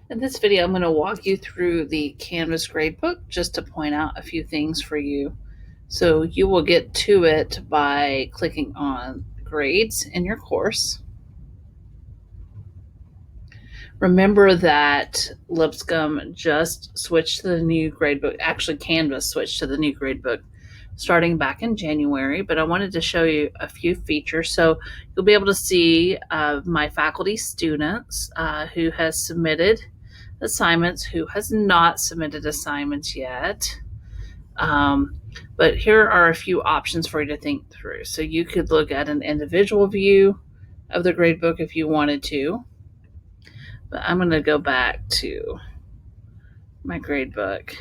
In this video, I'm going to walk you through the Canvas Gradebook just to point out a few things for you. So you will get to it by clicking on Grades in your course. Remember that Lipscomb just switched to the new gradebook. Actually, Canvas switched to the new gradebook starting back in January, but I wanted to show you a few features. So you'll be able to see my faculty students who has submitted assignments, who has not submitted assignments yet. But here are a few options for you to think through. So you could look at an individual view of the gradebook if you wanted to. But I'm going to go back to my gradebook.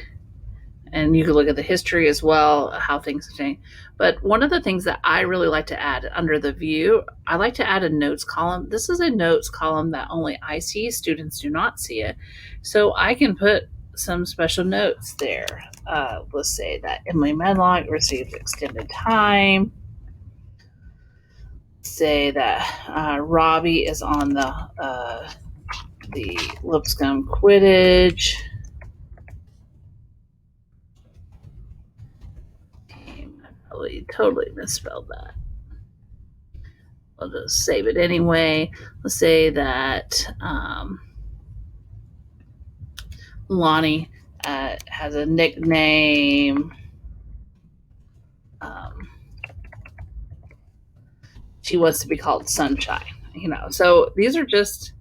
And you can look at the history as well, how things have changed. But one of the things that I really like to add under the view, I like to add a notes column. This is a notes column that only I see, students do not see it. So I can put some special notes there. Let's say that Emily Medlock received extended time. Say that Robbie is on the Lipscomb Quidditch. I totally misspelled that. I'll just save it anyway. Let's say that Lonnie has a nickname. She wants to be called Sunshine. So these are just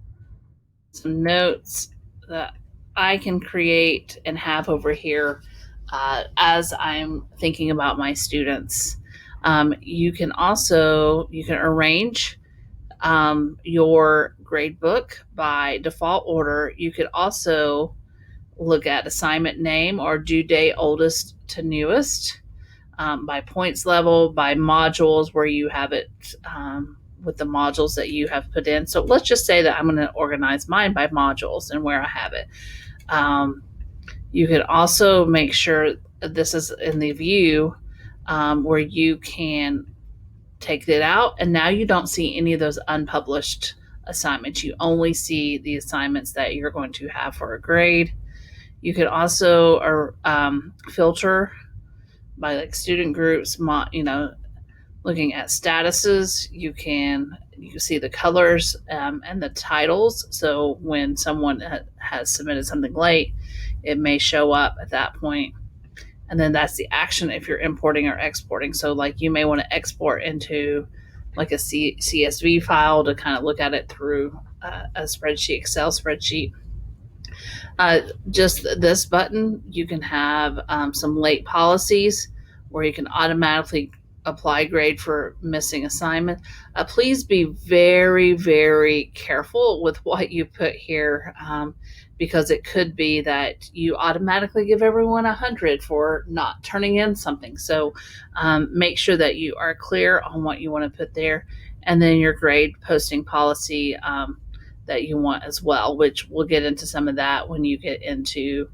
some notes that I can create and have over here as I'm thinking about my students. You can arrange your grade book by default order. You could also look at assignment name or due date, oldest to newest, by points level, by modules where you have it with the modules that you have put in. So let's just say that I'm going to organize mine by modules and where I have it. You can also make sure this is in the view where you can take it out, and now you don't see any of those unpublished assignments. You only see the assignments that you're going to have for a grade. You could also filter by like student groups, looking at statuses. You can see the colors and the titles. So when someone has submitted something late, it may show up at that point. And then that's the action if you're importing or exporting. So like you may want to export into like a CSV file to kind of look at it through a spreadsheet, Excel spreadsheet. Just this button, you can have some late policies where you can automatically apply grade for missing assignment. Please be very, very careful with what you put here because it could be that you automatically give everyone 100 for not turning in something. So make sure that you are clear on what you want to put there, and then your grade posting policy that you want as well, which we'll get into some of that when you get into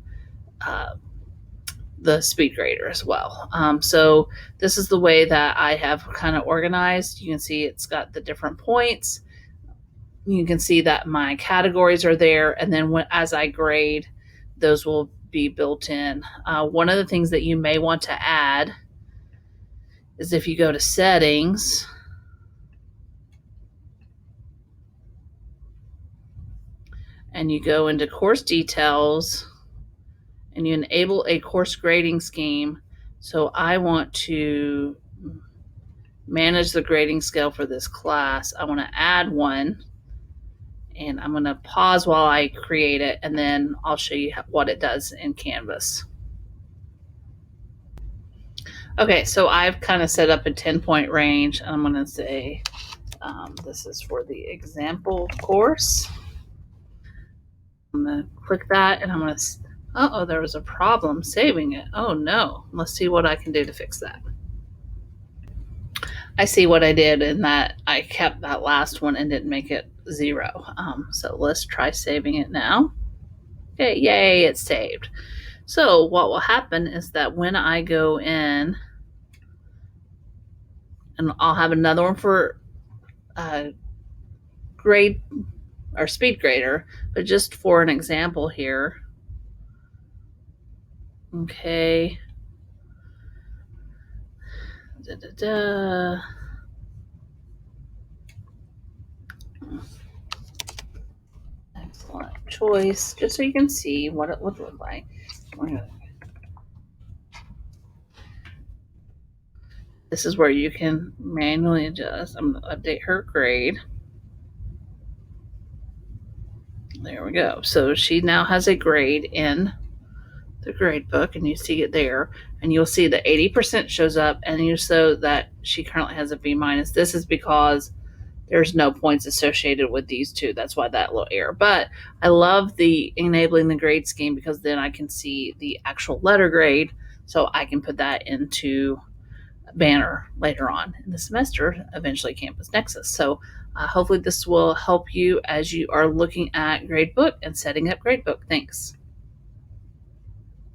the speed grader as well. So this is the way that I have kind of organized. You can see it's got the different points. You can see that my categories are there, and then as I grade, those will be built in. One of the things that you may want to add is if you go to settings, and you go into course details, and you enable a course grading scheme. So I want to manage the grading scale for this class. I want to add one, and I'm going to pause while I create it, and then I'll show you what it does in Canvas. Okay, so I've kind of set up a 10-point range, and I'm going to say this is for the example course. I'm going to click that, and I'm going to, uh-oh, there was a problem saving it. Oh no, let's see what I can do to fix that. I see what I did in that I kept that last one and didn't make it 0. So let's try saving it now. Okay, yay, it's saved. So what will happen is that when I go in, and I'll have another one for grade our speed grader, but just for an example here. Okay. Da, da, da. Excellent choice. Just so you can see what it would look like. This is where you can manually adjust. I'm going to update her grade. There we go. So she now has a grade in the grade book, and you see it there. And you'll see that 80% shows up, and you show that she currently has a B minus. This is because there's no points associated with these two. That's why that little error. But I love the enabling the grade scheme because then I can see the actual letter grade, so I can put that into banner later on in the semester, eventually Campus Nexus. So hopefully this will help you as you are looking at Gradebook and setting up Gradebook. Thanks.